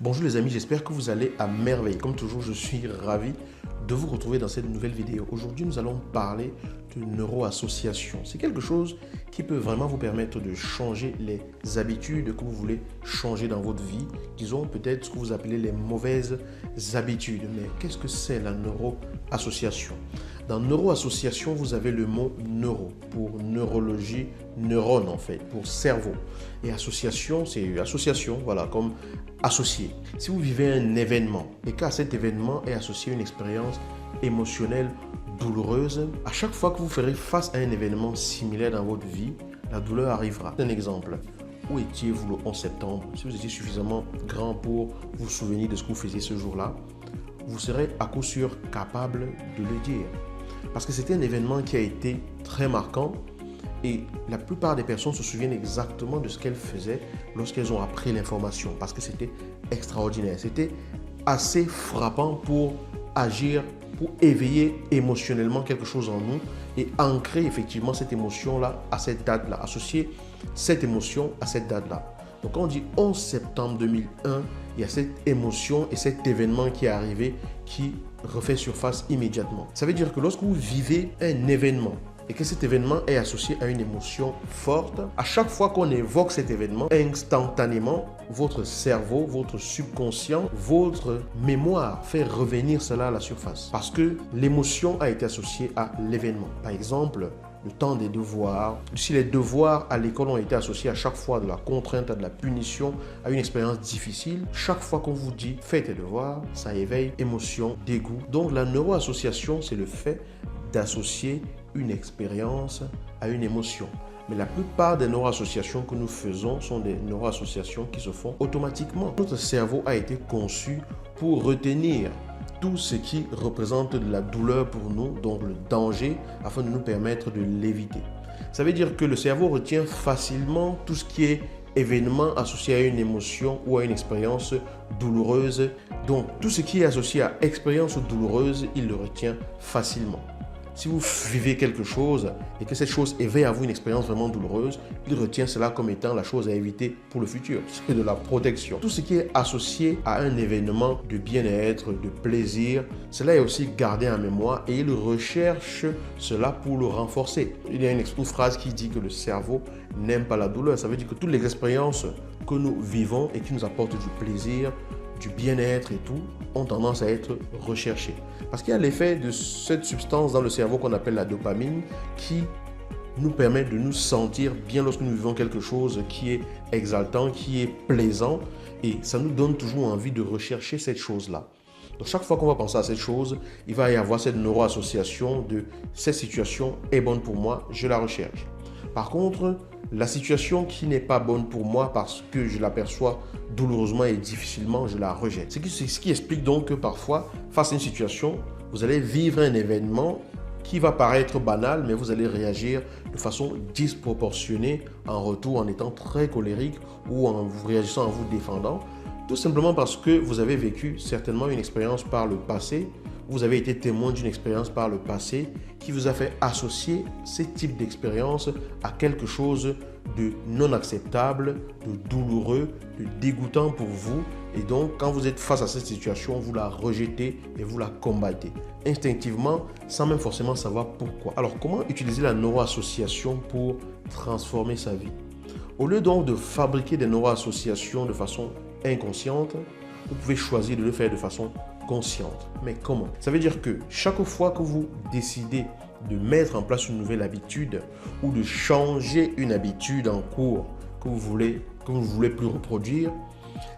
Bonjour les amis, j'espère que vous allez à merveille. Comme toujours, je suis ravi de vous retrouver dans cette nouvelle vidéo. Aujourd'hui, nous allons parler de neuroassociation. C'est quelque chose qui peut vraiment vous permettre de changer les habitudes que vous voulez changer dans votre vie. Disons peut-être ce que vous appelez les mauvaises habitudes. Mais qu'est-ce que c'est la neuroassociation? Dans neuroassociation, vous avez le mot neuro pour neurologie, neurone en fait, pour cerveau. Et association, c'est association, voilà, comme associé. Si vous vivez un événement et qu'à cet événement est associée une expérience émotionnelle douloureuse, à chaque fois que vous ferez face à un événement similaire dans votre vie, la douleur arrivera. Un exemple. Où étiez-vous le 11 septembre? Si vous étiez suffisamment grand pour vous souvenir de ce que vous faisiez ce jour-là, vous serez à coup sûr capable de le dire. Parce que c'était un événement qui a été très marquant et la plupart des personnes se souviennent exactement de ce qu'elles faisaient lorsqu'elles ont appris l'information parce que c'était extraordinaire. C'était assez frappant pour agir, pour éveiller émotionnellement quelque chose en nous et ancrer effectivement cette émotion-là à cette date-là, associer cette émotion à cette date-là. Donc quand on dit 11 septembre 2001, il y a cette émotion et cet événement qui est arrivé qui refait surface immédiatement. Ça veut dire que lorsque vous vivez un événement et que cet événement est associé à une émotion forte, à chaque fois qu'on évoque cet événement, instantanément, votre cerveau, votre subconscient, votre mémoire fait revenir cela à la surface. Parce que l'émotion a été associée à l'événement. Par exemple, le temps des devoirs. Si les devoirs à l'école ont été associés à chaque fois de la contrainte, à de la punition, à une expérience difficile, chaque fois qu'on vous dit fais tes devoirs, ça éveille émotion, dégoût. Donc la neuroassociation, c'est le fait d'associer une expérience à une émotion. Mais la plupart des neuroassociations que nous faisons sont des neuroassociations qui se font automatiquement. Notre cerveau a été conçu pour retenir tout ce qui représente de la douleur pour nous, donc le danger, afin de nous permettre de l'éviter. Ça veut dire que le cerveau retient facilement tout ce qui est événement associé à une émotion ou à une expérience douloureuse. Donc tout ce qui est associé à expérience douloureuse, il le retient facilement. Si vous vivez quelque chose et que cette chose éveille à vous une expérience vraiment douloureuse, il retient cela comme étant la chose à éviter pour le futur. C'est de la protection. Tout ce qui est associé à un événement de bien-être, de plaisir, cela est aussi gardé en mémoire et il recherche cela pour le renforcer. Il y a une phrase qui dit que le cerveau n'aime pas la douleur. Ça veut dire que toutes les expériences que nous vivons et qui nous apportent du plaisir, du bien-être et tout, ont tendance à être recherchées. Parce qu'il y a l'effet de cette substance dans le cerveau qu'on appelle la dopamine qui nous permet de nous sentir bien lorsque nous vivons quelque chose qui est exaltant, qui est plaisant et ça nous donne toujours envie de rechercher cette chose-là. Donc chaque fois qu'on va penser à cette chose, il va y avoir cette neuroassociation de cette situation est bonne pour moi, je la recherche. Par contre, la situation qui n'est pas bonne pour moi parce que je l'aperçois douloureusement et difficilement, je la rejette. C'est ce qui explique donc que parfois, face à une situation, vous allez vivre un événement qui va paraître banal, mais vous allez réagir de façon disproportionnée en retour en étant très colérique ou en vous réagissant en vous défendant, tout simplement parce que vous avez vécu certainement une expérience par le passé. Vous avez été témoin d'une expérience par le passé qui vous a fait associer ce type d'expérience à quelque chose de non acceptable, de douloureux, de dégoûtant pour vous. Et donc, quand vous êtes face à cette situation, vous la rejetez et vous la combattez instinctivement sans même forcément savoir pourquoi. Alors, comment utiliser la neuroassociation pour transformer sa vie? Au lieu donc de fabriquer des neuroassociations de façon inconsciente, vous pouvez choisir de le faire de façon consciente. Mais comment? Ça veut dire que chaque fois que vous décidez de mettre en place une nouvelle habitude ou de changer une habitude en cours que vous voulez plus reproduire,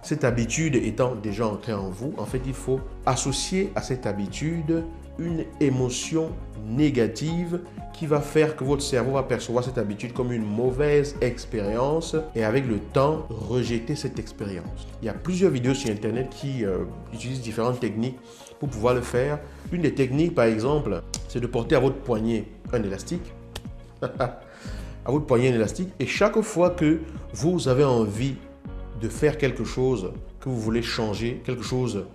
cette habitude étant déjà ancrée en vous, en fait, il faut associer à cette habitude une émotion négative qui va faire que votre cerveau va percevoir cette habitude comme une mauvaise expérience et avec le temps, rejeter cette expérience. Il y a plusieurs vidéos sur Internet qui utilisent différentes techniques pour pouvoir le faire. Une des techniques, par exemple, c'est de porter à votre poignet un élastique. À votre poignet un élastique. Et chaque fois que vous avez envie de faire quelque chose que vous voulez changer, quelque chose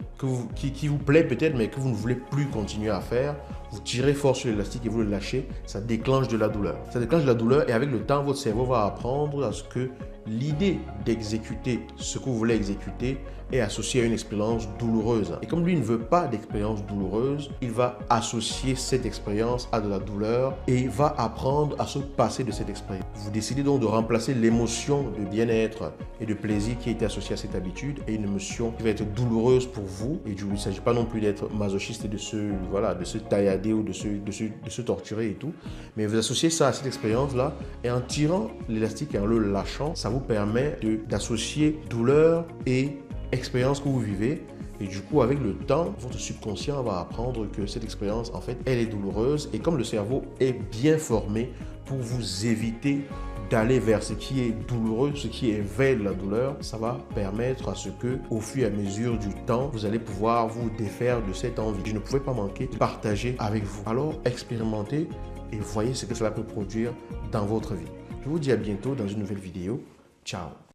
qui vous plaît peut-être, mais que vous ne voulez plus continuer à faire, vous tirez fort sur l'élastique et vous le lâchez, ça déclenche de la douleur. Ça déclenche de la douleur et avec le temps, votre cerveau va apprendre à ce que l'idée d'exécuter ce que vous voulez exécuter est associée à une expérience douloureuse. Et comme lui ne veut pas d'expérience douloureuse, il va associer cette expérience à de la douleur et va apprendre à se passer de cette expérience. Vous décidez donc de remplacer l'émotion de bien-être et de plaisir qui était associée à cette habitude et une émotion qui va être douloureuse pour vous. Et il ne s'agit pas non plus d'être masochiste et de se taillader ou de se torturer et tout. Mais vous associez ça à cette expérience-là et en tirant l'élastique et en le lâchant, ça vous permet d'associer douleur et expérience que vous vivez. Et du coup, avec le temps, votre subconscient va apprendre que cette expérience, en fait, elle est douloureuse. Et comme le cerveau est bien formé pour vous éviter d'aller vers ce qui est douloureux, ce qui éveille la douleur, ça va permettre à ce que, au fur et à mesure du temps, vous allez pouvoir vous défaire de cette envie. Je ne pouvais pas manquer de partager avec vous. Alors, expérimentez et voyez ce que cela peut produire dans votre vie. Je vous dis à bientôt dans une nouvelle vidéo. Ciao!